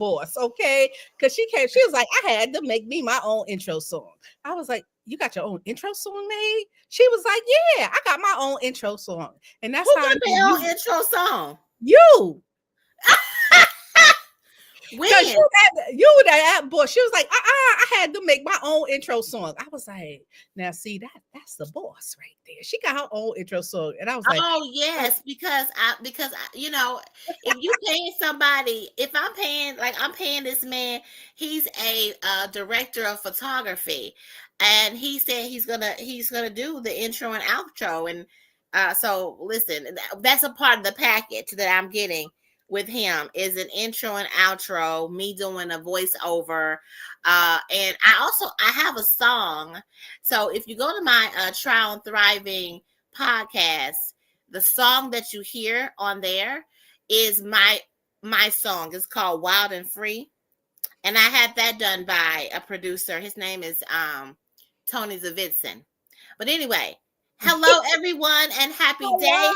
boss, okay? Because she was like, I had to make me my own intro song. I was like, you got your own intro song made? She was like, yeah, I got my own intro song. And that's Who how I got knew their own intro song? you. When? Because you that boy. She was like, I had to make my own intro song. I was like, now see that's the boss right there. She got her own intro song. And I was like, Oh yes, because you know, if you paying somebody, if I'm paying, like I'm paying this man, he's a director of photography, and he said he's gonna do the intro and outro, and so listen, that's a part of the package that I'm getting with him is an intro and outro, me doing a voiceover, and I have a song. So if you go to my Trial and Thriving podcast, the song that you hear on there is my song. It's called Wild and Free, and I had that done by a producer. His name is Tony Zavitson. But anyway, hello everyone, and happy day,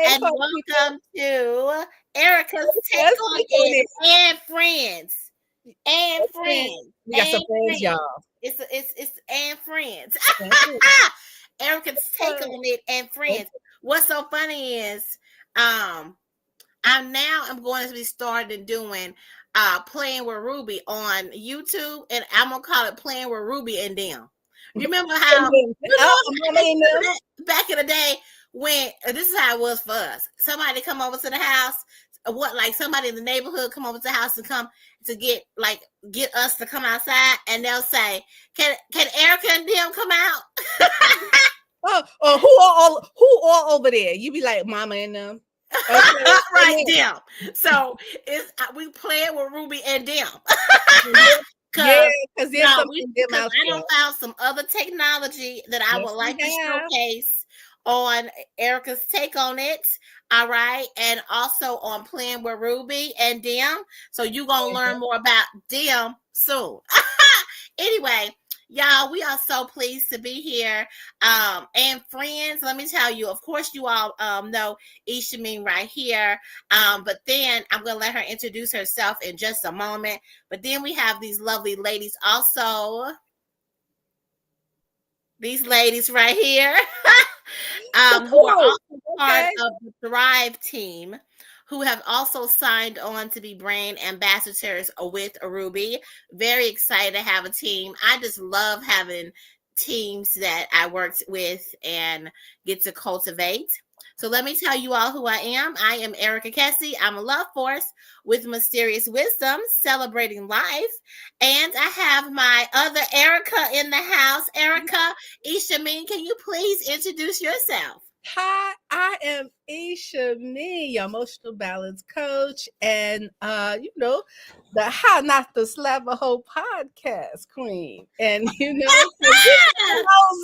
and welcome to Erica's Take on It and Friends. And friends. We got some friends, y'all. It's and friends. Erica's Take on It and Friends. What's so funny is I'm going to be starting doing Playing with Ruby on YouTube, and I'm gonna call it Playing with Ruby and Them. Remember how back in the day when this is how it was for us. Somebody come over to the house, somebody in the neighborhood come over to the house and come to get us to come outside, and they'll say, Can Erica and them come out? Who all over there? You be like Mama and them. Okay. Right, them. So we playing with Ruby and them. Because I don't found some other technology that I would like to showcase on Erica's Take on It. All right. And also on Playing with Ruby and them. So you're going to learn more about them soon. Anyway, y'all, we are so pleased to be here. And friends, let me tell you, of course, you all know Ishameen right here. But then I'm going to let her introduce herself in just a moment. But then we have these lovely ladies also. These ladies right here. Who are also part of the Thrive team, who have also signed on to be brand ambassadors with Ruby. Very excited to have a team. I just love having teams that I worked with and get to cultivate. So let me tell you all who I am. I am Erica Kessie. I'm a love force with mysterious wisdom, celebrating life. And I have my other Erica in the house. Erica Ishameen, can you please introduce yourself? Hi, I am Ishameen, your emotional balance coach, and the How Not to Slap a Hoe podcast queen. And hoes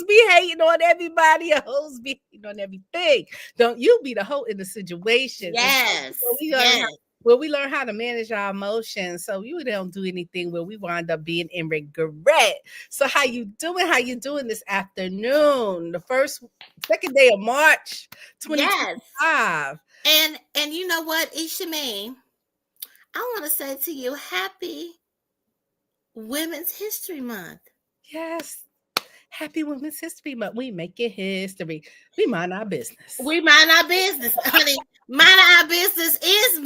be hating on everybody, hoes be hating on everything. Don't you be the hoe in the situation. Yes. Where we learn how to manage our emotions, so you don't do anything where we wind up being in regret. So how you doing this afternoon? The second day of March 2025. Yes. And you know what, Ishameen? I want to say to you, happy Women's History Month. Yes. Happy Women's History Month. We making history. We mind our business. Honey. Minding our business is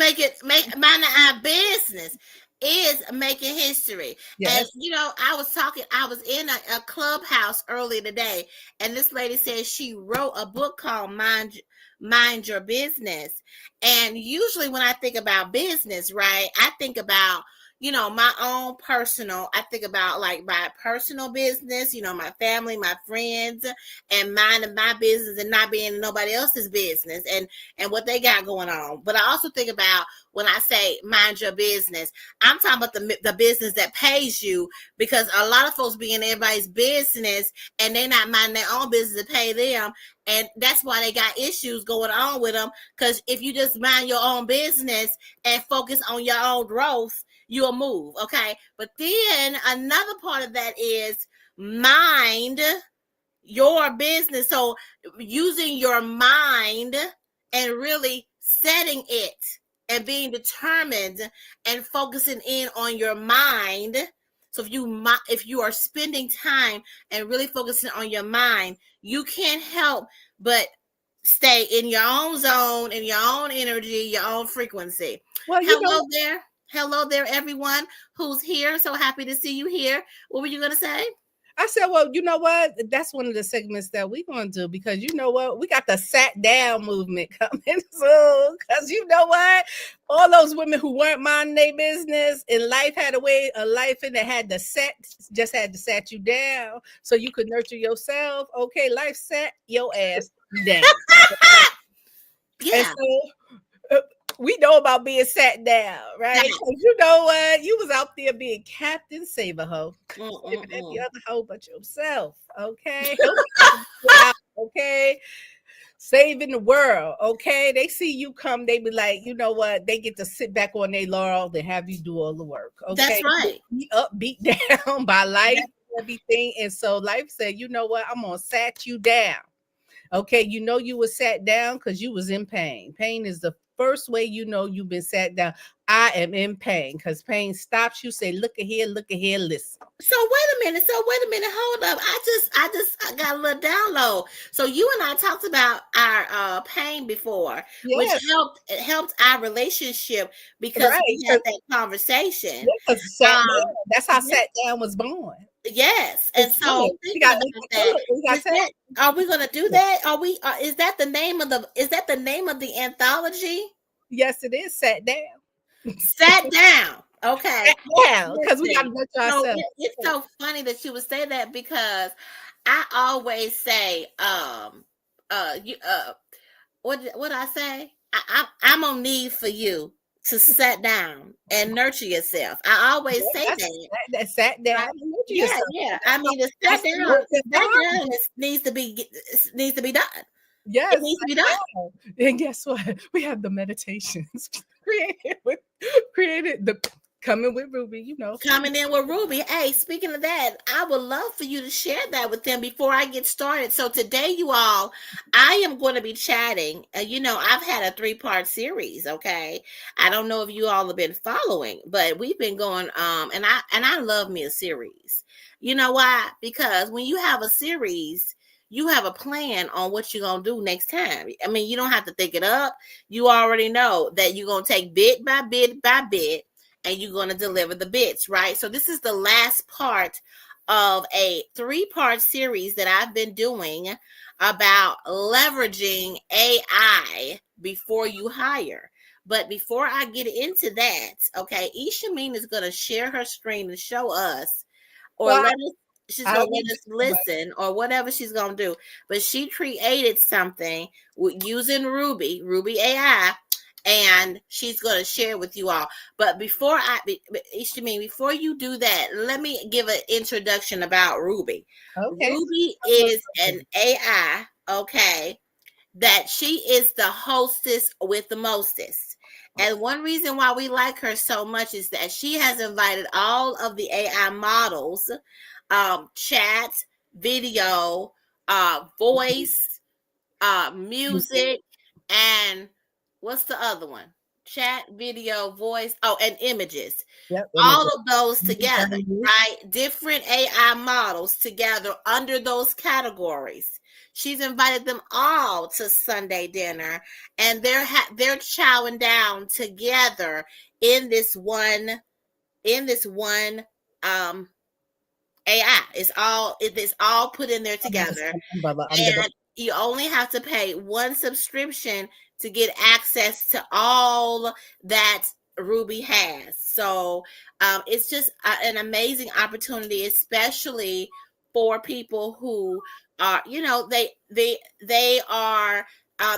making history. Yes. And I was in a clubhouse earlier today, and this lady said she wrote a book called Mind Your Business. And usually when I think about business, right, I think about my own personal, I think about like my personal business, my family, my friends, and minding my business and not being nobody else's business and what they got going on. But I also think about when I say mind your business, I'm talking about the business that pays you, because a lot of folks be in everybody's business and they not minding their own business to pay them. And that's why they got issues going on with them. Because if you just mind your own business and focus on your own growth, you'll move, okay? But then another part of that is mind your business. So using your mind and really setting it and being determined and focusing in on your mind. So if you are spending time and really focusing on your mind, you can't help but stay in your own zone, in your own energy, your own frequency. Well, you know, Hello there, everyone who's here. So happy to see you here. What were you going to say? I said, well, you know what? That's one of the segments that we're going to do because you know what? We got the sat down movement coming soon. Because you know what? All those women who weren't minding their business and life had a way of life and they had to just had to sat you down so you could nurture yourself. Okay, life sat your ass down. And Yeah. so we know about being sat down, right? Because you know what? You was out there being Captain Save-A-Ho. Saving every other hoe but yourself, okay? Helping people out, okay? Saving the world, okay? They see you come, they be like, you know what? They get to sit back on their laurels and have you do all the work, okay? That's right. Beat up, beat down by life, everything. And so life said, you know what? I'm going to sat you down. Okay, you know you were sat down because you was in pain. Pain is the first way you know you've been sat down. I am in pain because pain stops you. Say, look at here, listen. So wait a minute. Hold up. I got a little download. So you and I talked about our pain before, which Yes, helped our relationship because right. we had that conversation. Yeah, sat down. Um, That's how sat down was born. yes, and It's so coming. thinking about that, We got is sat. that are we going to do that? Are we? Is that the name of the anthology? Yes, it is sat down. Sat down. Okay. Sat down because we got to Listen, nurture so ourselves. it's so funny that you would say that because I always say, you, what I say? I'm gonna need for you to sit down and nurture yourself. I always say that. That sat down. Right? Nurture Yeah, yourself. yeah. I mean, the That's sat down needs to be done. It yes, needs to be done. and guess what? We have the meditations created the coming with Ruby, you know. Coming in with Ruby. Hey, speaking of that, I would love for you to share that with them before I get started. So today, you all, I am going to be chatting. I've had a 3-part series. Okay, I don't know if you all have been following, but we've been going. And I love me a series. You know why? Because when you have a series, you have a plan on what you're gonna do next time. I mean, you don't have to think it up. You already know that you're gonna take bit by bit by bit and you're going to deliver the bits, right? So this is the last part of a 3-part series that I've been doing about leveraging AI before you hire. But before I get into that, okay, Ishameen is going to share her screen and show us, or Well, she's going to let us listen, or whatever she's going to do. But she created something using RUBI AI, and she's going to share with you all. But before you do that, let me give an introduction about RUBI. okay. RUBI is an AI, okay, that she is the hostess with the mostest. And one reason why we like her so much is that she has invited all of the AI models, chat, video, voice, music, and what's the other one? Chat, video, voice, and images. Yep, all of those together, right? Different AI models together under those categories. She's invited them all to Sunday dinner, and they're chowing down together in this one AI. It's all put in there together. And you only have to pay one subscription to get access to all that RUBI has. So it's just an amazing opportunity, especially for people who are, they are,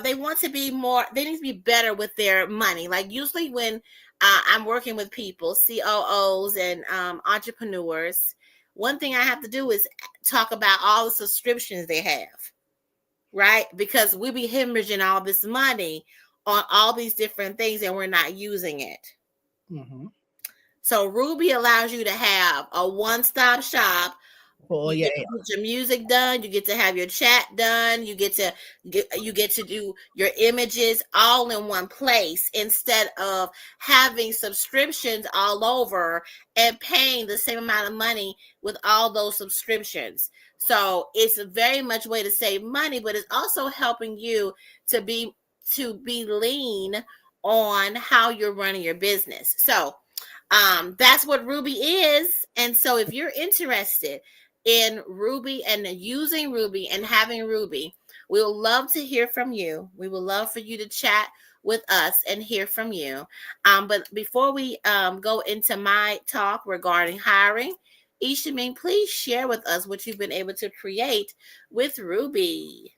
they want to be more, they need to be better with their money. Like usually when I'm working with people, COOs and entrepreneurs, one thing I have to do is talk about all the subscriptions they have, right? Because we be hemorrhaging all this money on all these different things and we're not using it. Mm-hmm. So RUBI allows you to have a one-stop shop for You your get to get your music done. You get to have your chat done. You get to do your images all in one place instead of having subscriptions all over and paying the same amount of money with all those subscriptions. So it's a very much way to save money, but it's also helping you to be lean on how you're running your business. So that's what RUBI is. And so if you're interested in RUBI and using RUBI and having RUBI, we would love to hear from you. We would love for you to chat with us and hear from you. But before we go into my talk regarding hiring, Ishameen, please share with us what you've been able to create with RUBI.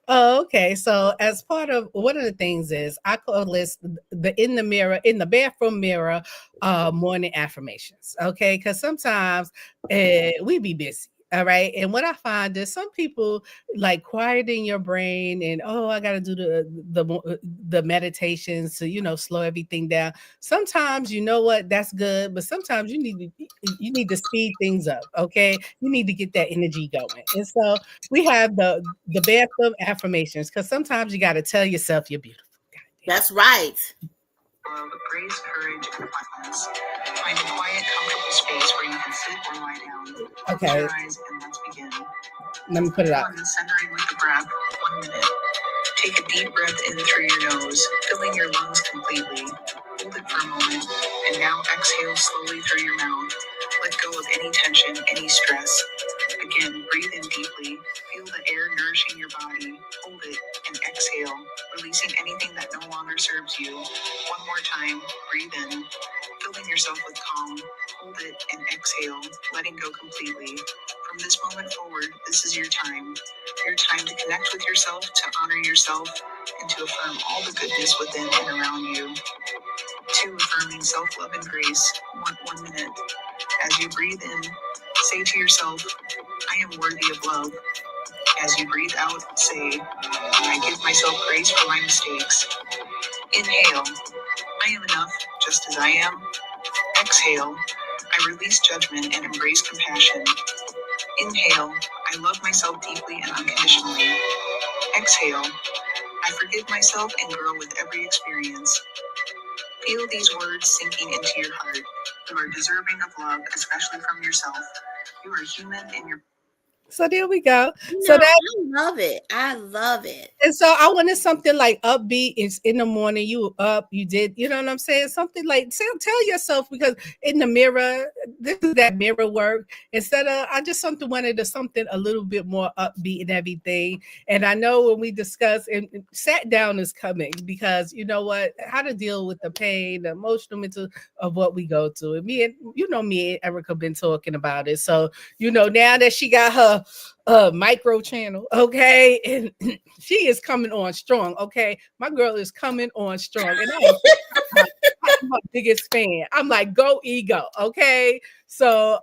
Oh, okay. So as part of one of the things is I call this the in the bathroom mirror morning affirmations. Okay. Because sometimes we be busy. All right. And what I find is some people like quieting your brain and I gotta do the meditations to, slow everything down. Sometimes you know what, that's good, but sometimes you need to speed things up. Okay. You need to get that energy going. And so we have the bathroom affirmations because sometimes you got to tell yourself you're beautiful. That's right. Love, grace, courage, and abundance. Find a quiet, comfortable space where you can sit or lie down. Okay. Close your eyes and let's begin. Let me put it up. Centering with the breath. 1 minute. Take a deep breath in through your nose, filling your lungs completely. Hold it for a moment, and now exhale slowly through your mouth. Let go of any tension, any stress. Again, breathe in deeply. Feel the air nourishing your body. Hold it and exhale, releasing anything that no longer serves you. One more time, breathe in, filling yourself with calm. Hold it and exhale, letting go completely. From this moment forward, this is your time. Your time to connect with yourself, to honor yourself, and to affirm all the goodness within and around you. 2, affirming self-love and grace. 1 minute. As you breathe in, say to yourself, I am worthy of love. As you breathe out, say, I give myself grace for my mistakes. Inhale, I am enough just as I am. Exhale, I release judgment and embrace compassion. Inhale, I love myself deeply and unconditionally. Exhale, I forgive myself and grow with every experience. Feel these words sinking into your heart. You are deserving of love, especially from yourself. You are human and you're. So there we go. So that I love it. I love it. And so I wanted something like upbeat. It's in the morning. You up. You did. You know what I'm saying? Something like tell yourself because in the mirror, this is that mirror work. Instead of I just wanted to something a little bit more upbeat and everything. And I know when we discussed and sat down is coming because you know what, how to deal with the pain, the emotional, mental of what we go through. And me and Erica been talking about it. So now that she got her micro channel, okay, and she is coming on strong. Okay, my girl is coming on strong, and I'm her biggest fan. I'm like, go ego. Okay, so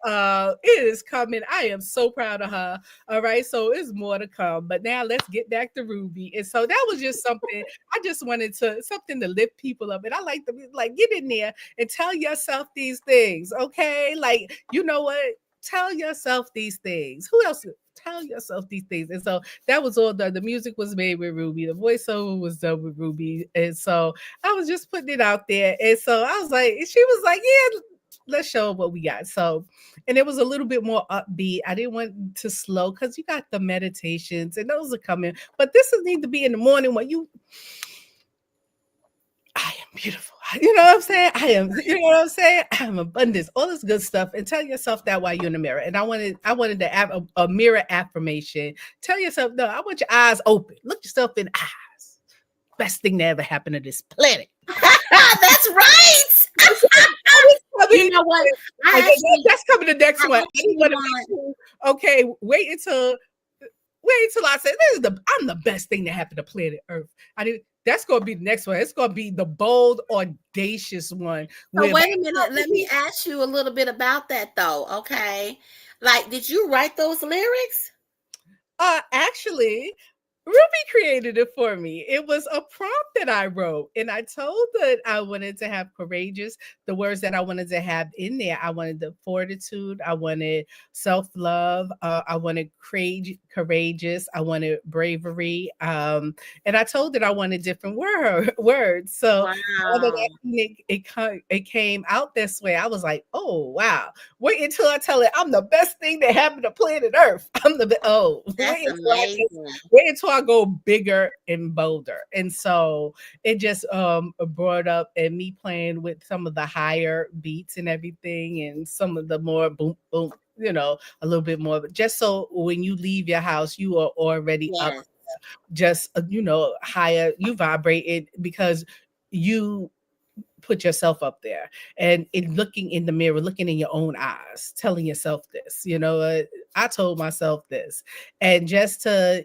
it is coming. I am so proud of her. All right, so it's more to come. But now let's get back to RUBI. And so that was just something I just wanted something to lift people up. And I like to get in there and tell yourself these things. Okay, like you know what. Tell yourself these things. Who else? Tell yourself these things. And so that was all done. The music was made with RUBI. The voiceover was done with RUBI. And so I was just putting it out there. And so I was like, she was like, yeah, let's show what we got. So, and it was a little bit more upbeat. I didn't want to slow because you got the meditations and those are coming. But this need to be in the morning when I am beautiful. You know what I'm saying? I am abundance, all this good stuff. And tell yourself that while you're in the mirror. And I wanted to have a mirror affirmation. Tell yourself, no, I want your eyes open. Look yourself in the eyes. Best thing that ever happened to this planet. That's right. You know what? That's coming the next one. Okay, wait until I say I'm the best thing that happened to planet Earth. That's going to be the next one. It's going to be the bold, audacious one. So wait a minute. Let me ask you a little bit about that, though. Okay, like, did you write those lyrics? Actually, Ruby created it for me. It was a prompt that I wrote, and I told that I wanted to have courageous, the words that I wanted to have in there. I wanted the fortitude, I wanted self love, I wanted courageous, I wanted bravery, and I told it I wanted different words. So now that Wow. it came out this way, I was like, oh wow. Wait until I tell it I'm the best thing that happened to planet Earth. That's amazing. Wait until I go bigger and bolder. And so it just brought up and me playing with some of the higher beats and everything and some of the more boom boom, a little bit more, but just so when you leave your house, you are already up, Yes. just higher, you vibrate it because you put yourself up there and in looking in the mirror, looking in your own eyes, telling yourself this, I told myself this. And just to,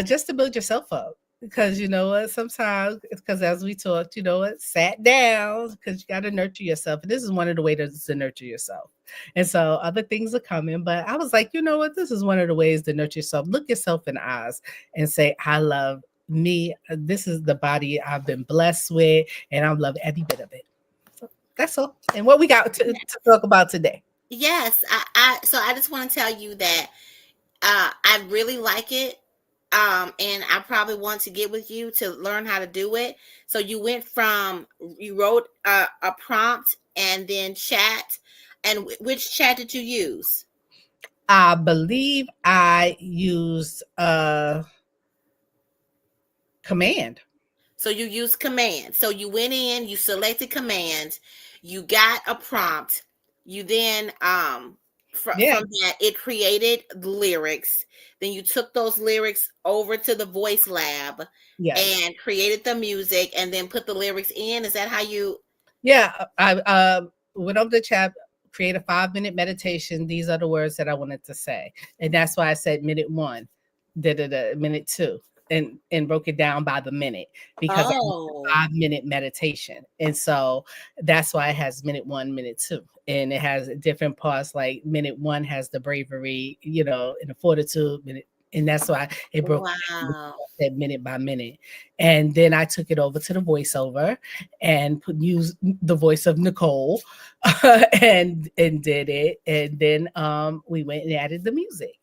just to build yourself up. Because you know what, sometimes because as we talked, sat down because you got to nurture yourself. And this is one of the ways to nurture yourself. And so other things are coming, but I was like, you know what, this is one of the ways to nurture yourself. Look yourself in the eyes and say, I love me. This is the body I've been blessed with, and I love every bit of it. So that's all. And what we got to talk about today. Yes. So I just want to tell you that I really like it. And I probably want to get with you to learn how to do it. So you wrote a prompt and then chat. And which chat did you use? I believe I used command. So you use command. So you went in, you selected command, you got a prompt, you then Yeah. from that it created the lyrics. Then you took those lyrics over to the voice lab Yes. and created the music and then put the lyrics in. Is that how you? Yeah, I went over the chat, create a 5-minute meditation. These are the words that I wanted to say, and that's why I said minute one, minute two, and broke it down by the minute because I want a Oh, 5-minute meditation, and so that's why it has minute one, minute two, and it has different parts. Like minute one has the bravery, and the fortitude minute. And that's why it broke wow. said minute by minute. And then I took it over to the voiceover and used the voice of Nicole and did it. And then we went and added the music.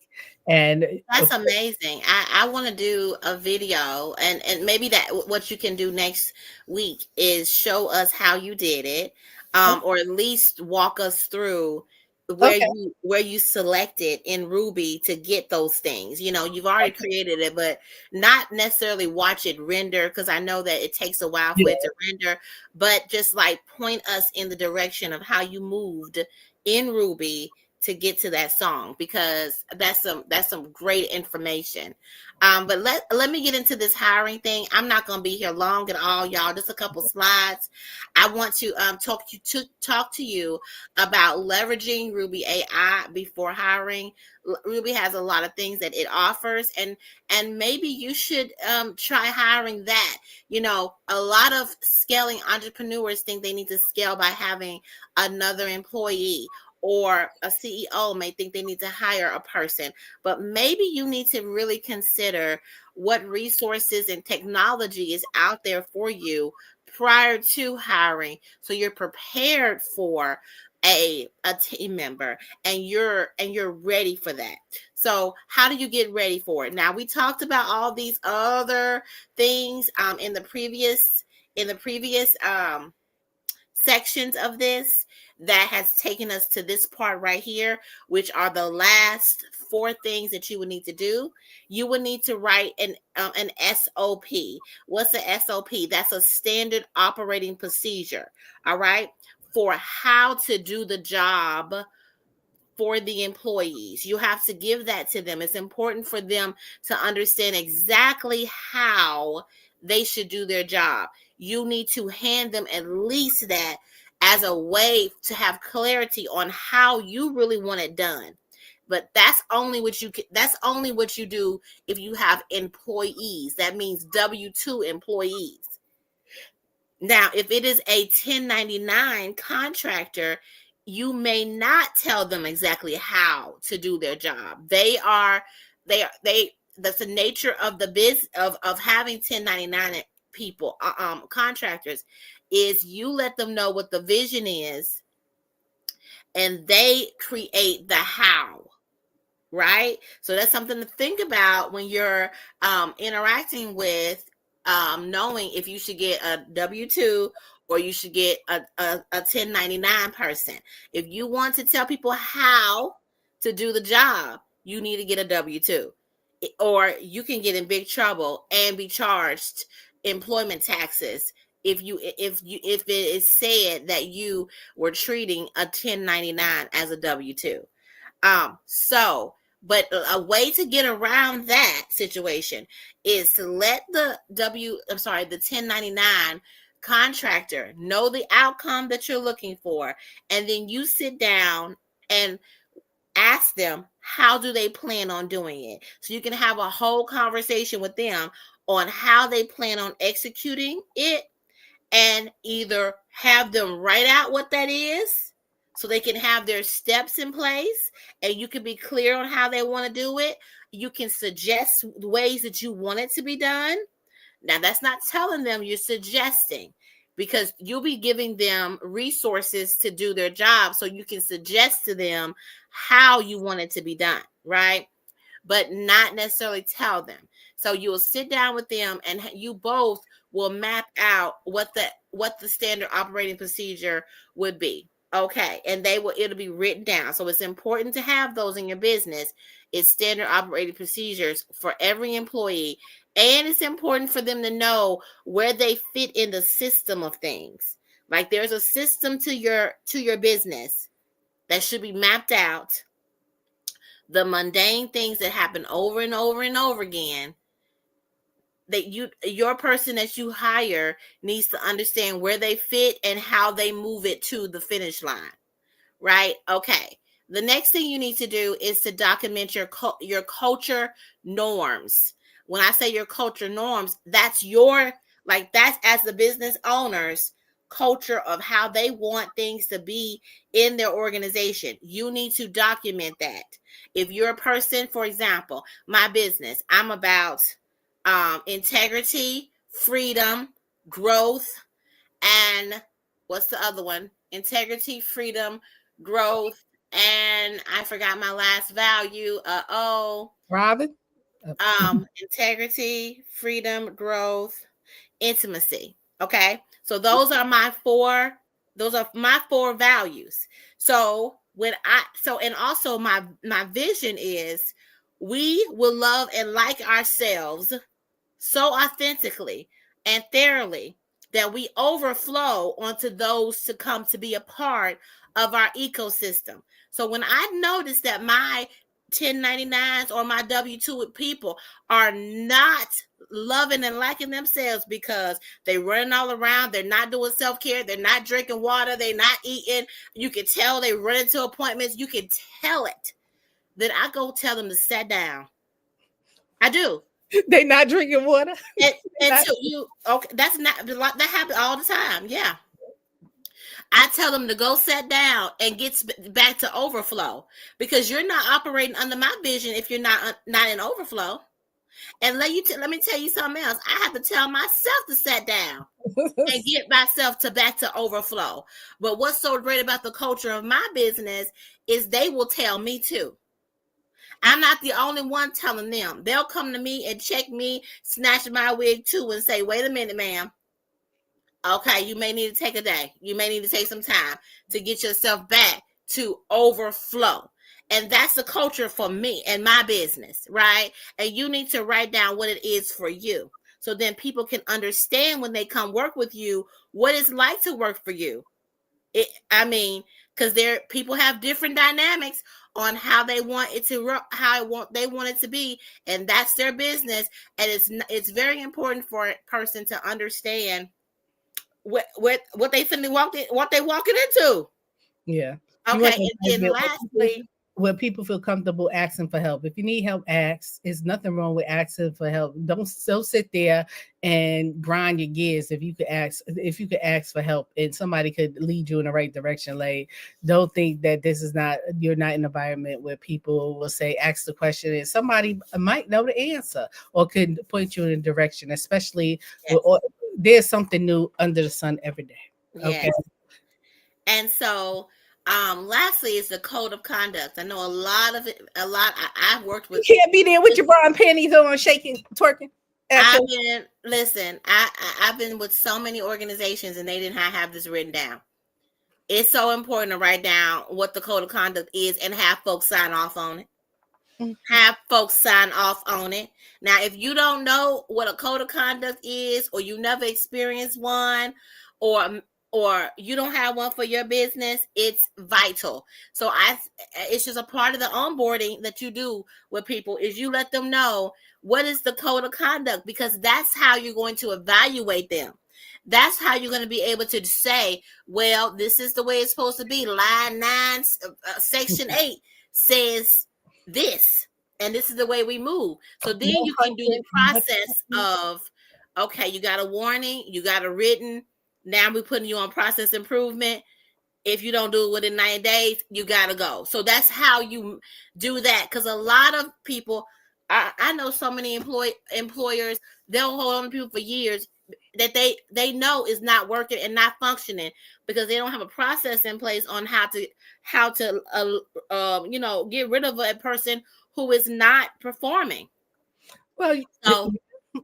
And That's amazing. I want to do a video and maybe that what you can do next week is show us how you did it, or at least walk us through okay, where you selected in Ruby to get those things. You've already okay, created it, but not necessarily watch it render because I know that it takes a while for yeah, it to render, but just like point us in the direction of how you moved in Ruby to get to that song because that's some great information. But let me get into this hiring thing. I'm not going to be here long at all, y'all. Just a couple slides. I want to talk to you about leveraging Ruby AI before hiring. Ruby has a lot of things that it offers, and maybe you should try hiring that. A lot of scaling entrepreneurs think they need to scale by having another employee, or a CEO may think they need to hire a person, but maybe you need to really consider what resources and technology is out there for you prior to hiring so you're prepared for a team member and you're ready for that. So how do you get ready for it? Now we talked about all these other things in the previous sections of this that has taken us to this part right here, which are the last four things that you would need to do. You would need to write an SOP. What's a SOP? That's a standard operating procedure. All right, for how to do the job for the employees. You have to give that to them. It's important for them to understand exactly how they should do their job. You need to hand them at least that as a way to have clarity on how you really want it done. But that's only what you do if you have employees. That means W-2 employees. Now, if it is a 1099 contractor, you may not tell them exactly how to do their job. They that's the nature of the biz of having 1099 people, contractors, is you let them know what the vision is and they create the how. Right? So that's something to think about when you're interacting with, knowing if you should get a W-2 or you should get a 1099 person. If you want to tell people how to do the job, you need to get a W-2, or you can get in big trouble and be charged employment taxes if it is said that you were treating a 1099 as a W-2. But a way to get around that situation is to let the the 1099 contractor know the outcome that you're looking for, and then you sit down and ask them how do they plan on doing it. So you can have a whole conversation with them on how they plan on executing it, and either have them write out what that is so they can have their steps in place and you can be clear on how they want to do it. You can suggest ways that you want it to be done. Now, that's not telling them, you're suggesting, because you'll be giving them resources to do their job, so you can suggest to them how you want it to be done, right? But not necessarily tell them. So you will sit down with them and you both will map out what the standard operating procedure would be. Okay. And it'll be written down. So it's important to have those in your business. It's standard operating procedures for every employee. And it's important for them to know where they fit in the system of things. Like there's a system to your business that should be mapped out. The mundane things that happen over and over and over again, that your person that you hire needs to understand where they fit and how they move it to the finish line. Right? Okay. The next thing you need to do is to document your culture norms. When I say your culture norms, that's as the business owners culture of how they want things to be in their organization. You need to document that. If you're a person, for example, my business, I'm about integrity, freedom, growth, and what's the other one? Integrity, freedom, growth, and I forgot my last value. Robin? Integrity, freedom, growth, intimacy. Okay. So those are my four values. So and also my vision is we will love and like ourselves so authentically and thoroughly that we overflow onto those to come to be a part of our ecosystem. So when I notice that my 1099s or my W-2 people are not loving and liking themselves because they're running all around, they're not doing self-care, they're not drinking water, they're not eating, you can tell they run into appointments, you can tell it, then I go tell them to sit down. I do. They not drinking water. Until you, okay, that's not, that happens all the time. Yeah. I tell them to go sit down and get back to overflow, because you're not operating under my vision if you're not in overflow. And let me tell you something else. I have to tell myself to sit down and get myself back to overflow. But what's so great about the culture of my business is they will tell me too. I'm not the only one telling them. They'll come to me and check me, snatch my wig too, and say, wait a minute, ma'am. Okay, you may need to take a day. You may need to take some time to get yourself back to overflow. And that's the culture for me and my business, right? And you need to write down what it is for you. So then people can understand when they come work with you, what it's like to work for you. Because people have different dynamics on how they want it to they want it to be, and that's their business. And it's very important for a person to understand what they finna what they walking into. Yeah. Okay, and then lastly, where people feel comfortable asking for help. If you need help, ask. There's nothing wrong with asking for help. Don't still sit there and grind your gears. If you could ask for help and somebody could lead you in the right direction. Like, don't think that you're not in an environment where people will say, ask the question and somebody might know the answer or could point you in a direction, especially Yes. there's something new under the sun every day. Okay. Yes. And so, lastly is the code of conduct. I know a lot of it. I've worked You with. can't be there with your bra and panties on, shaking, twerking. I've been listen. I've been with so many organizations, and they did not have this written down. It's so important to write down what the code of conduct is and have folks sign off on it. Have folks sign off on it. Now, if you don't know what a code of conduct is, or you never experienced one, or you don't have one for your business, it's vital. So it's just a part of the onboarding that you do with people is you let them know what is the code of conduct, because that's how you're going to evaluate them. That's how you're going to be able to say, well, this is the way it's supposed to be. Line 9, section 8 says this, and this is the way we move. So then you can do the process of, okay, you got a warning, you got a written, now we're putting you on process improvement. If you don't do it within 90 days, you got to go. So that's how you do that. Because a lot of people, I know so many employers, they'll hold on to people for years that they know is not working and not functioning because they don't have a process in place on how to get rid of a person who is not performing. Well, so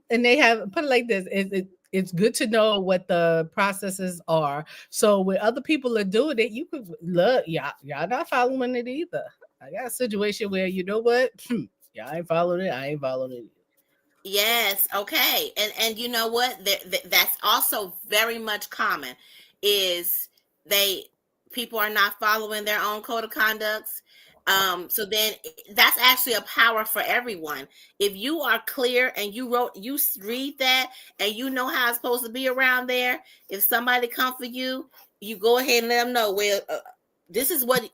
and they have put it like this: it's good to know what the processes are. So when other people are doing it, you could look, y'all not following it either. I got a situation where you know what, y'all ain't following it. I ain't following it. Yes. Okay. And you know what? That's also very much common. Is people are not following their own code of conducts. So then that's actually a power for everyone. If you are clear and you read that and you know how it's supposed to be around there, if somebody come for you, you go ahead and let them know, well, this is what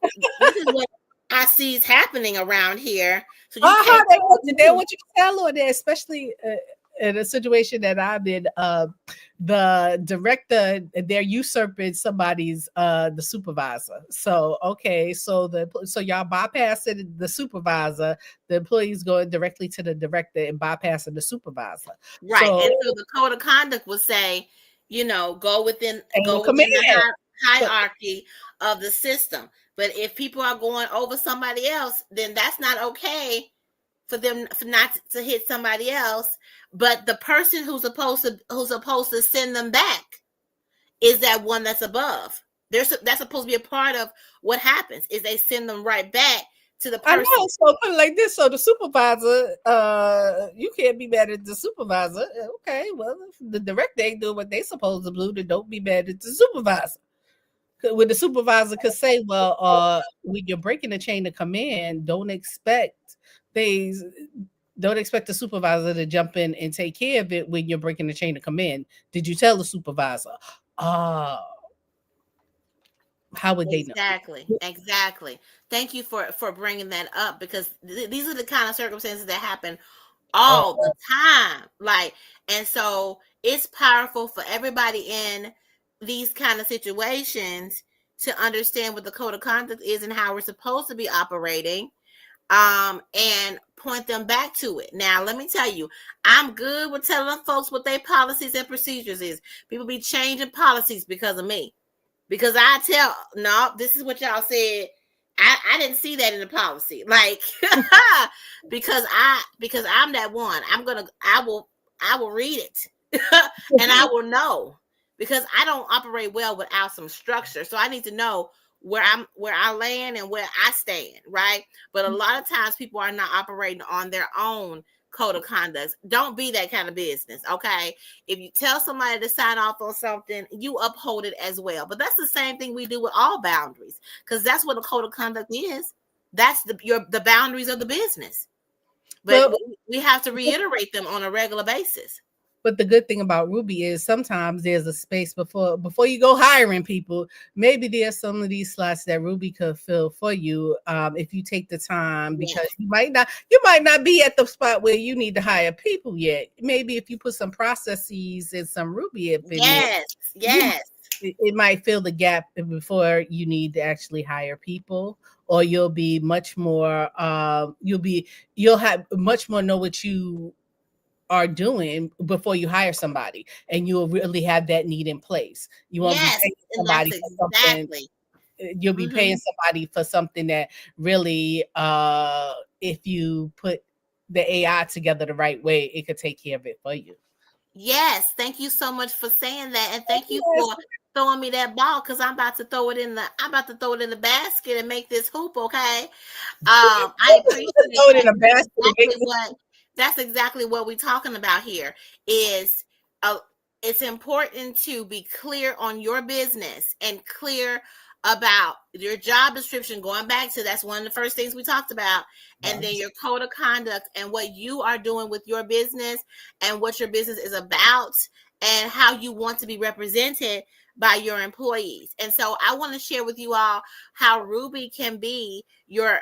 I see is happening around here. So you can't. They want you to tell on that, especially in a situation that I'm in. The director, they're usurping somebody's the supervisor. So okay, so y'all bypassing the supervisor, the employee's going directly to the director and bypassing the supervisor. Right. And so the code of conduct will say, go within the hierarchy of the system. But if people are going over somebody else, then that's not okay for them not to hit somebody else. But the person who's supposed to send them back is that one that's above. That's supposed to be a part of what happens is they send them right back to the person. I know. So put it like this: so the supervisor, you can't be mad at the supervisor. Okay, well, if the director ain't doing what they supposed to do, then don't be mad at the supervisor. When the supervisor could say, well, when you're breaking the chain of command, don't expect the supervisor to jump in and take care of it when you're breaking the chain of command. Did you tell the supervisor? How would they know? Exactly. Thank you for bringing that up, because these are the kind of circumstances that happen all the time. And so it's powerful for everybody in these kind of situations to understand what the code of conduct is and how we're supposed to be operating, and point them back to it. Now, let me tell you, I'm good with telling folks what their policies and procedures is. People be changing policies because of me. Because I tell, no, this is what y'all said. I didn't see that in the policy. Because I'm that one. I will read it and I will know, because I don't operate well without some structure. So I need to know where I land and where I stand, right? But a lot of times people are not operating on their own code of conduct. Don't be that kind of business, okay? If you tell somebody to sign off on something, you uphold it as well. But that's the same thing we do with all boundaries, because that's what a code of conduct is. That's the boundaries of the business. But we have to reiterate them on a regular basis. But the good thing about Ruby is sometimes there's a space before you go hiring people. Maybe there's some of these slots that Ruby could fill for you, if you take the time, because Yes. you might not be at the spot where you need to hire people yet. Maybe if you put some processes and some Ruby up in there, Yes. you Yes. it might fill the gap before you need to actually hire people, or you'll be much more you'll have much more know what you are doing before you hire somebody, and you'll really have that need in place. You won't be Yes. paying And that's somebody for something. exactly. You'll be Hmm. paying somebody for something that really, if you put the AI together the right way, it could take care of it for you. Yes. Thank you so much for saying that. And thank you Yes. for throwing me that ball, because I'm about to throw it in the basket and make this hoop, okay? I appreciate Throw it that, in a because basket and make that's exactly what we're talking about here. Is uh, it's important to be clear on your business and clear about your job description. Going back to, that's one of the first things we talked about, and then your code of conduct and what you are doing with your business and what your business is about and how you want to be represented by your employees. And so I want to share with you all how Ruby can be your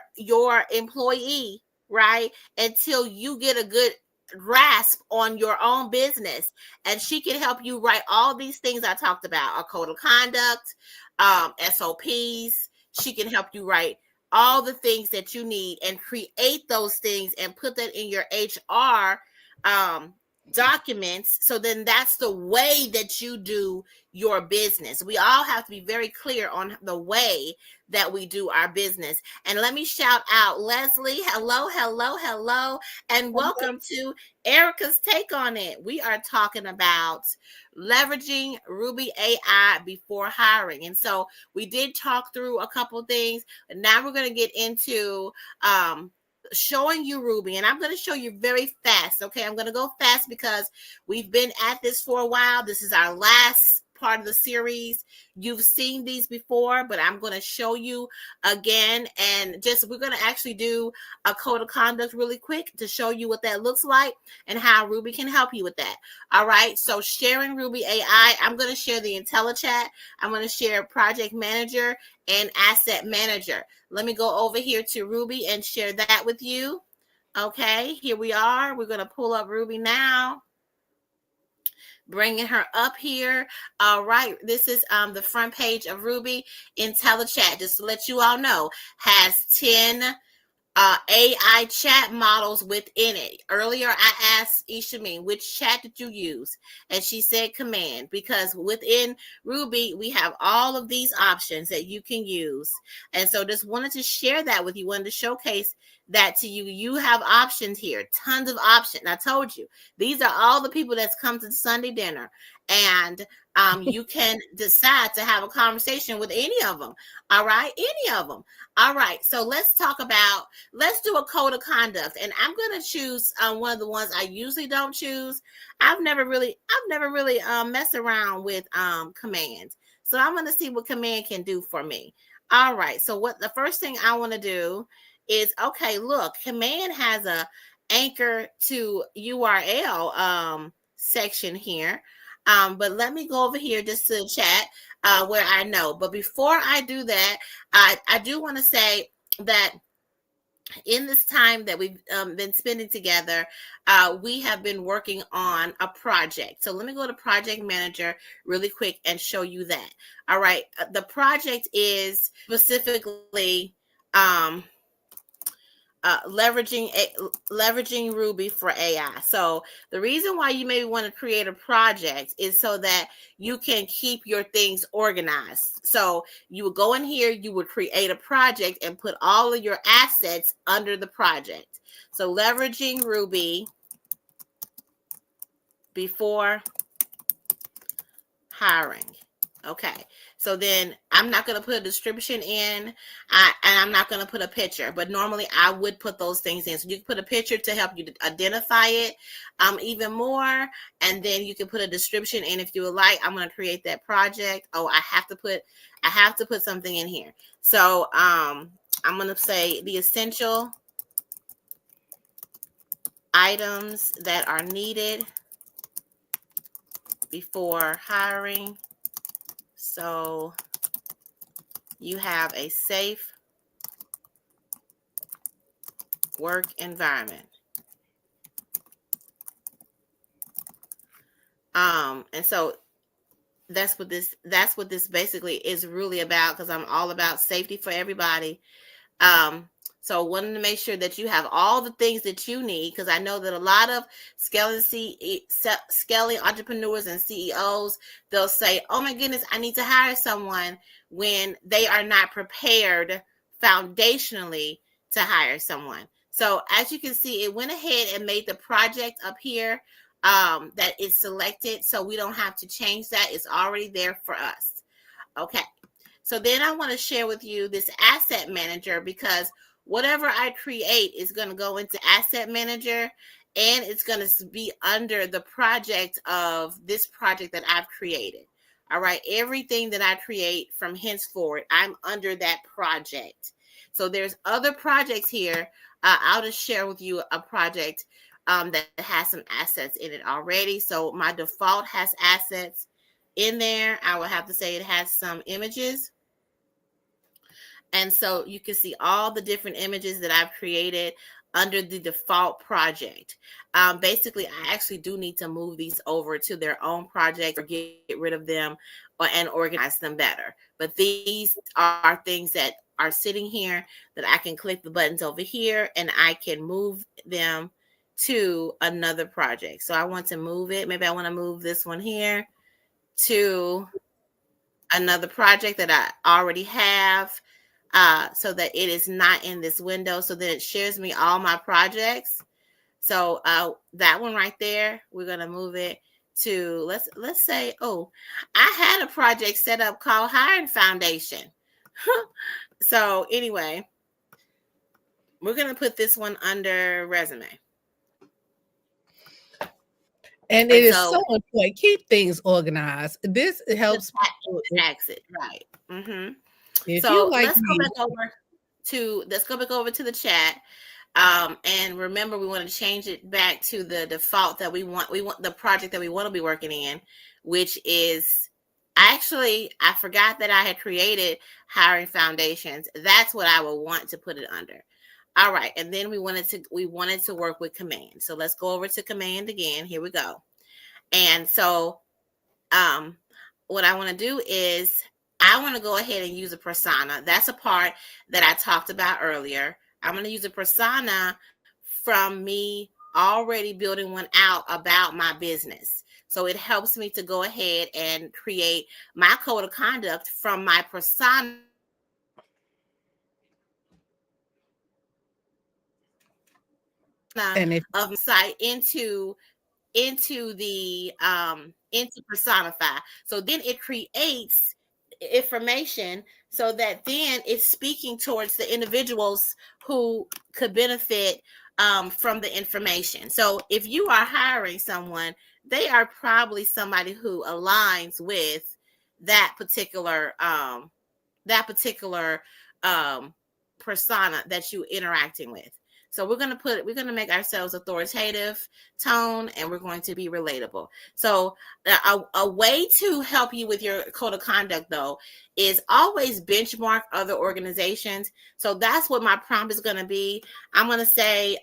employee, right? Until you get a good grasp on your own business, and she can help you write all these things I talked about: a code of conduct, SOPs. She can help you write all the things that you need and create those things and put that in your HR documents. So then that's the way that you do your business. We all have to be very clear on the way that we do our business. And let me shout out Leslie. Hello, hello, hello, and welcome to Erica's Take on It. We are talking about leveraging Ruby AI before hiring. And so we did talk through a couple things, and now we're going to get into showing you Ruby, and I'm going to show you very fast. Okay, I'm going to go fast because we've been at this for a while. This is our last part of the series. You've seen these before, but I'm going to show you again, and just we're going to actually do a code of conduct really quick to show you what that looks like and how Ruby can help you with that. All right, so sharing Ruby AI, I'm going to share the IntelliChat. I'm going to share Project Manager and Asset Manager. Let me go over here to Ruby and share that with you. Okay, here we are. We're going to pull up Ruby now, bringing her up here. All right, this is the front page of Ruby. IntelliChat, just to let you all know, has 10 AI chat models within it. Earlier, I asked Ishameen, which chat did you use? And she said command, because within Ruby, we have all of these options that you can use. And so just wanted to share that with you, wanted to showcase that to you. You have options here, tons of options. I told you, these are all the people that's come to Sunday dinner. And you can decide to have a conversation with any of them. All right, any of them. All right, so let's do a code of conduct, and I'm going to choose one of the ones I usually don't choose. I've never really messed around with commands, so I'm going to see what command can do for me. All right, so what the first thing I want to do is, okay, look, command has a anchor to URL section here. But let me go over here just to chat where I know. But before I do that, I do want to say that in this time that we've been spending together, we have been working on a project. So let me go to Project Manager really quick and show you that. All right. The project is specifically leveraging Ruby for AI. So the reason why you may want to create a project is so that you can keep your things organized. So you would go in here, you would create a project and put all of your assets under the project. So leveraging Ruby before hiring. Okay, so then I'm not going to put a description in, and I'm not going to put a picture, but normally I would put those things in. So you can put a picture to help you to identify it even more, and then you can put a description in if you would like. I'm going to create that project. Oh, I have to put something in here. So I'm going to say the essential items that are needed before hiring so you have a safe work environment. And so that's what this basically is really about, because I'm all about safety for everybody. Um, so wanting to make sure that you have all the things that you need, because I know that a lot of scaling entrepreneurs and CEOs, they'll say, "Oh my goodness, I need to hire someone," when they are not prepared foundationally to hire someone. So as you can see, it went ahead and made the project up here that is selected, so we don't have to change that. It's already there for us. Okay. So then I want to share with you this asset manager, because whatever I create is going to go into asset manager, and it's going to be under the project of this project that I've created. All right. Everything that I create from henceforward, I'm under that project. So there's other projects here. I'll just share with you a project that has some assets in it already. So my default has assets in there. I would have to say it has some images. And so you can see all the different images that I've created under the default project. Basically, I actually do need to move these over to their own project or get rid of them and organize them better. But these are things that are sitting here that I can click the buttons over here and I can move them to another project. So I want to move it. Maybe I want to move this one here to another project that I already have, so that it is not in this window, so that it shares me all my projects. So that one right there, we're gonna move it to, let's say, oh, I had a project set up called Hiring Foundation. So anyway, we're gonna put this one under resume. And it And is so so important. Keep things organized. This helps people. tax it right. If you So like me, let's go back over to the chat. And remember, we want to change it back to the default that we want. We want the project that we want to be working in, which is actually, I forgot that I had created Hiring Foundations. That's what I would want to put it under. All right. And then we wanted to work with Command. So let's go over to Command again. Here we go. And so um, what I want to do is I want to go ahead and use a persona. That's a part that I talked about earlier. I'm going to use a persona from me already building one out about my business. So it helps me to go ahead and create my code of conduct from my persona and if of site into personify. So then it creates information so that then it's speaking towards the individuals who could benefit from the information. So if you are hiring someone, they are probably somebody who aligns with that particular that particular um, persona that you interacting with. So we're going to make ourselves authoritative tone, and we're going to be relatable. So a way to help you with your code of conduct, though, is always benchmark other organizations. So that's what my prompt is going to be. I'm going to say,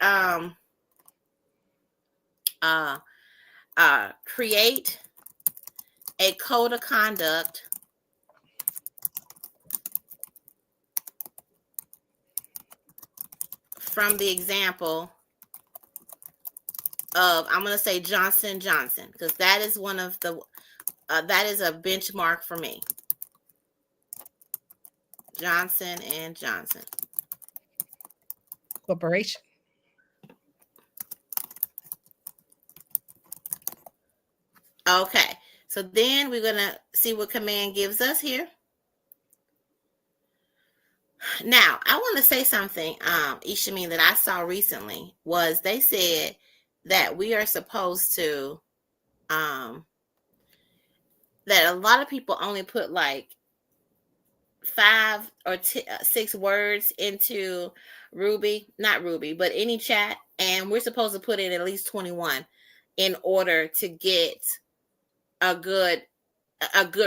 create a code of conduct from the example of, I'm going to say Johnson Johnson, because that is one of the that is a benchmark for me. Johnson and Johnson corporation. Okay, so then we're going to see what Command gives us here. Now, I want to say something, Ishameen, that I saw recently was they said that we are supposed to, that a lot of people only put like 5 or 6 words into Ruby, not Ruby, but any chat, and we're supposed to put in at least 21 in order to get a good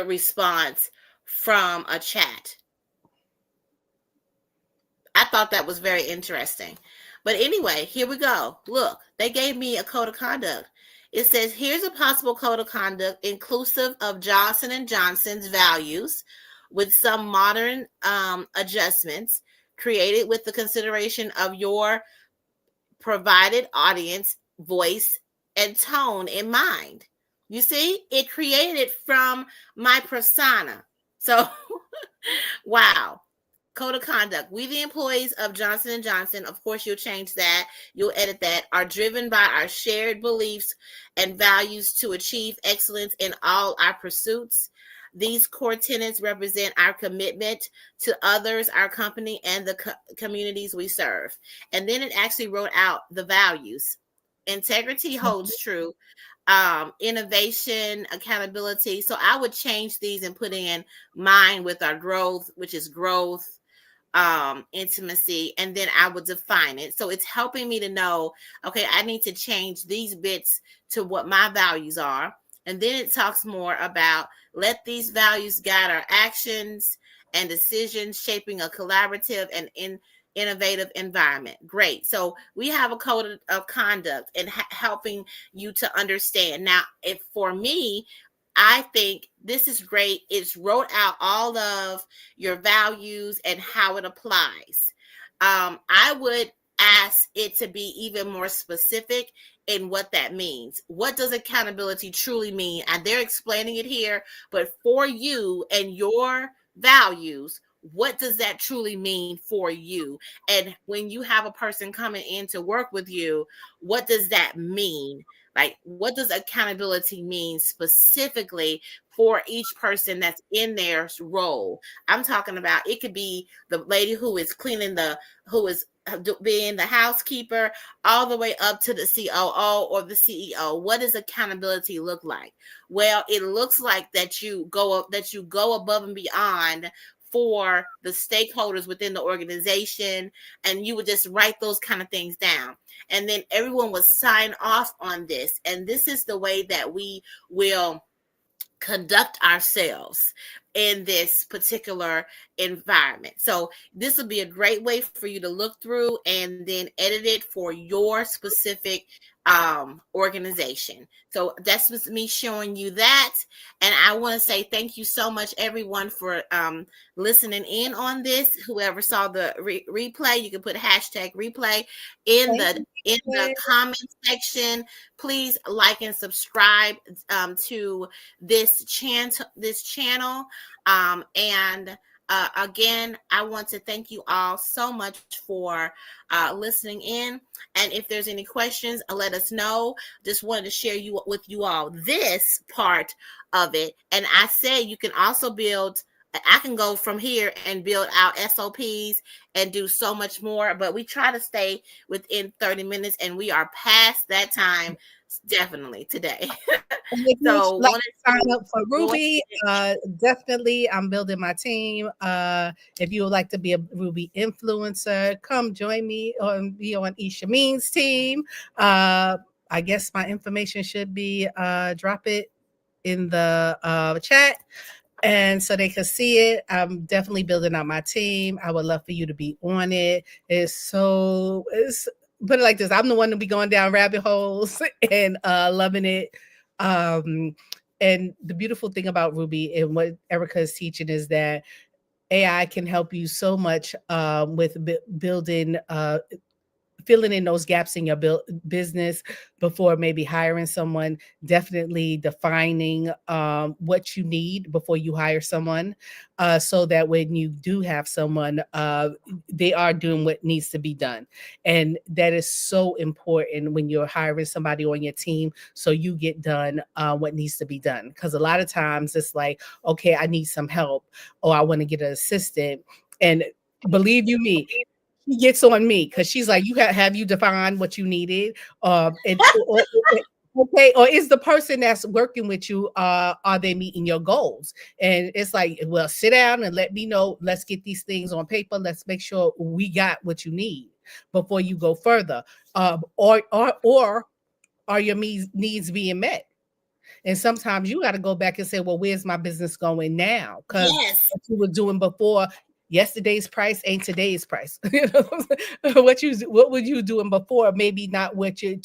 response from a chat. I thought that was very interesting. But anyway, here we go. Look, they gave me a code of conduct. It says, here's a possible code of conduct inclusive of Johnson and Johnson's values with some modern adjustments created with the consideration of your provided audience, voice, and tone in mind. You see, it created from my persona. So, wow. Code of conduct. We, the employees of Johnson & Johnson, of course you'll change that, you'll edit that, are driven by our shared beliefs and values to achieve excellence in all our pursuits. These core tenets represent our commitment to others, our company, and the communities we serve. And then it actually wrote out the values. Integrity holds true. Innovation, accountability. So I would change these and put in mine with our growth, which is growth, intimacy, and then I would define it. So it's helping me to know, okay, I need to change these bits to what my values are. And then it talks more about let these values guide our actions and decisions, shaping a collaborative and innovative environment. Great. So we have a code of conduct and helping you to understand. Now, if for me, I think this is great. It's wrote out all of your values and how it applies. I would ask it to be even more specific in what that means. What does accountability truly mean? And they're explaining it here, but for you and your values, what does that truly mean for you? And when you have a person coming in to work with you, what does that mean? Like, what does accountability mean specifically for each person that's in their role? I'm talking about, it could be the lady who is who is being the housekeeper, all the way up to the COO or the CEO. What does accountability look like? Well, it looks like that you go above and beyond for the stakeholders within the organization, and you would just write those kind of things down. And then everyone will sign off on this. And this is the way that we will conduct ourselves in this particular environment. So this would be a great way for you to look through and then edit it for your specific organization. So that's just me showing you that. And I want to say thank you so much, everyone, for listening in on this. Whoever saw the replay, you can put hashtag replay in the comment section. Please like and subscribe to this channel. And again, I want to thank you all so much for listening in. And if there's any questions, let us know. Just wanted to share with you all this part of it. And I said you can also build. I can go from here and build out SOPs and do so much more, but we try to stay within 30 minutes, and we are past that time definitely today. If you would like to sign up for RUBI, definitely I'm building my team. If you would like to be a RUBI influencer, come join me or be on Isha Means team. I guess my information should be drop it in the chat, and so they can see it. I'm definitely building out my team. I would love for you to be on it. It's put it like this. I'm the one to be going down rabbit holes and loving it. And the beautiful thing about RUBI and what Erica is teaching is that AI can help you so much with building filling in those gaps in your business before maybe hiring someone, definitely defining what you need before you hire someone, so that when you do have someone, they are doing what needs to be done. And that is so important when you're hiring somebody on your team, so you get done what needs to be done. Because a lot of times it's like, okay, I need some help, or I want to get an assistant. And believe you me, she gets on me because she's like, you have you defined what you needed? Okay, or is the person that's working with you, are they meeting your goals? And it's like, well, sit down and let me know. Let's get these things on paper. Let's make sure we got what you need before you go further. Or are your needs being met? And sometimes you got to go back and say, well, where's my business going now? Because Yes. what you were doing before, yesterday's price ain't today's price. What were you doing before? Maybe not what you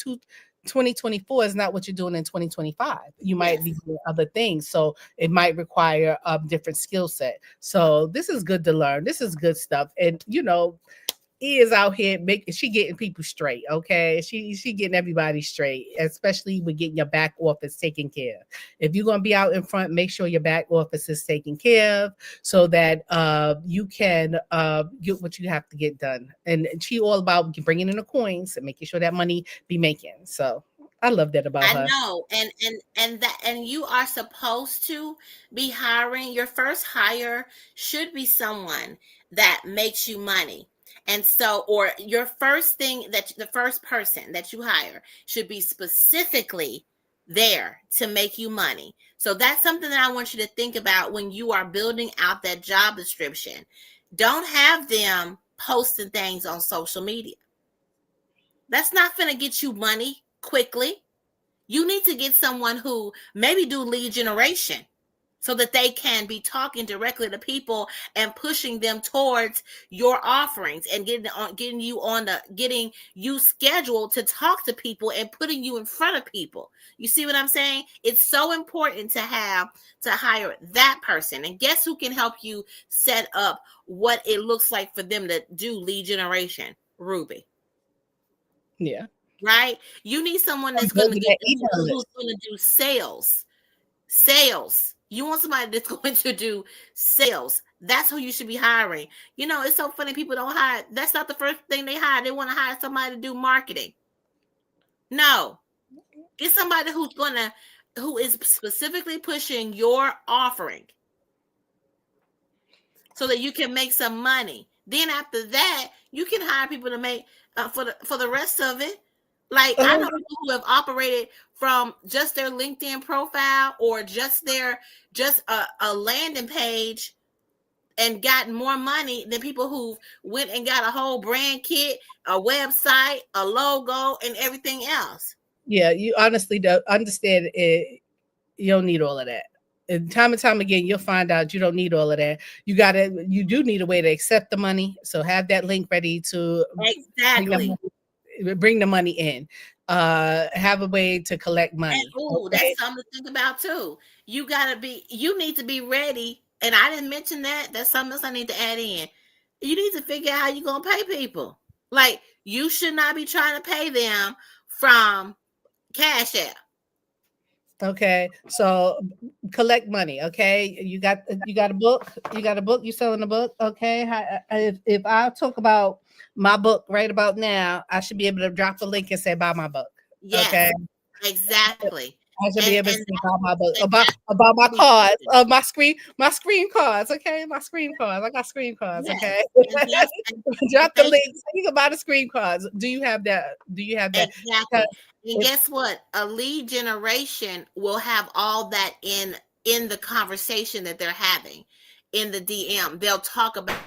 2024 is not what you're doing in 2025. You might be Yes. doing other things. So it might require a different skill set. So this is good to learn. This is good stuff. And is out here making she getting people straight. Okay, she getting everybody straight, especially with getting your back office taken care of. If you're gonna be out in front, make sure your back office is taken care of so that you can get what you have to get done. And she all about bringing in the coins and making sure that money be making. So I love that about I her. know, and you are supposed to be hiring. Your first hire should be someone that makes you money. And so, or your first thing that the first person that you hire should be specifically there to make you money. So that's something that I want you to think about when you are building out that job description. Don't have them posting things on social media. That's not going to get you money quickly. You need to get someone who maybe do lead generation so that they can be talking directly to people and pushing them towards your offerings and getting you scheduled to talk to people and putting you in front of people. You see what I'm saying? It's so important to hire that person. And guess who can help you set up what it looks like for them to do lead generation? RUBI. Yeah. Right? You need someone that's going to Building get that email who's list. going to do sales. Sales. You want somebody that's going to do sales. That's who you should be hiring. It's so funny. People don't hire. That's not the first thing they hire. They want to hire somebody to do marketing. No, get somebody who is specifically pushing your offering so that you can make some money. Then after that, you can hire people to make for the rest of it. Like I know people who have operated from just their LinkedIn profile or just a landing page and gotten more money than people who went and got a whole brand kit, a website, a logo, and everything else. Yeah, you honestly don't understand it. You don't need all of that. And time again, you'll find out you don't need all of that. You do need a way to accept the money. So have that link ready to bring the Exactly. bring the money in. Have a way to collect And money. Okay. that's something to think about too. You need to be ready. And I didn't mention that. That's something else I need to add in. You need to figure out how you're gonna pay people. Like you should not be trying to pay them from Cash App. Okay. So collect money. Okay. You got a book. You got a book. You selling a book. Okay. If I talk about my book right about now, I should be able to drop a link and say buy my book. Okay. Yes, exactly. I should be able to And say about my book, that's about my really cards, important. my screen cards. Okay, my screen cards. I got screen cards. Yes, Okay, and drop the they link so you can buy the screen cards. Do you have that? Do you have that? Because exactly. And if guess what? A lead generation will have all that in the conversation that they're having in the DM. They'll talk about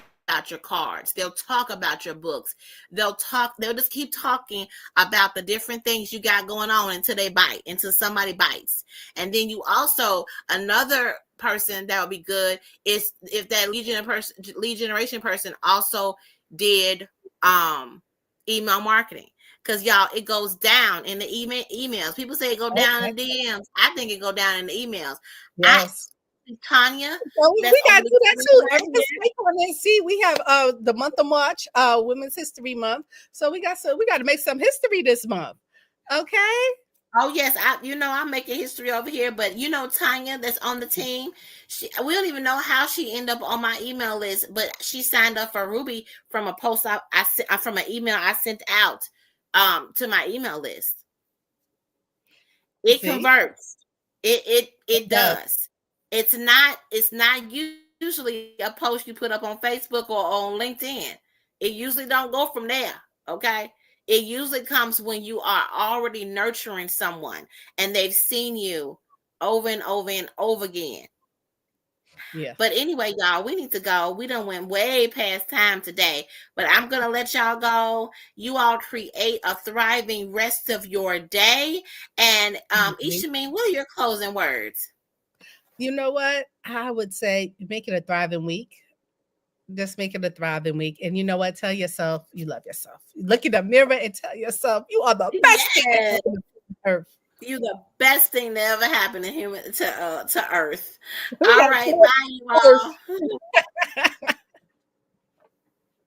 your cards. They'll talk about your books. They'll just keep talking about the different things you got going on until they bite, until somebody bites. And then you also another person that would be good is if that lead generation person also did email marketing. Because y'all, it goes down in the emails. People say it go down okay, in DMs. I think it go down in the emails. I yes. Tanya, So that's we on gotta the do that screen too. right And let's here. make on it. See, we have the month of March, Women's History Month. So we got to make some history this month. Okay. Oh yes, I'm making history over here, but Tanya that's on the team. We don't even know how she ended up on my email list, but she signed up for RUBI from a post from an email I sent out to my email list. It See, converts. It does. does. It's not usually a post you put up on Facebook or on LinkedIn. It usually don't go from there. Okay. It usually comes when you are already nurturing someone and they've seen you over and over and over again. Yeah. But anyway, y'all, we need to go. We done went way past time today, but I'm gonna let y'all go. You all create a thriving rest of your day. And Mhm. Ishameen, what are your closing words? You know what? I would say make it a thriving week. Just make it a thriving week. And you know what? Tell yourself you love yourself. Look in the mirror and tell yourself you are the best thing that Yes, happened to earth. you the best thing that ever happened to human to Earth. We All got right, to bye, you earth. all.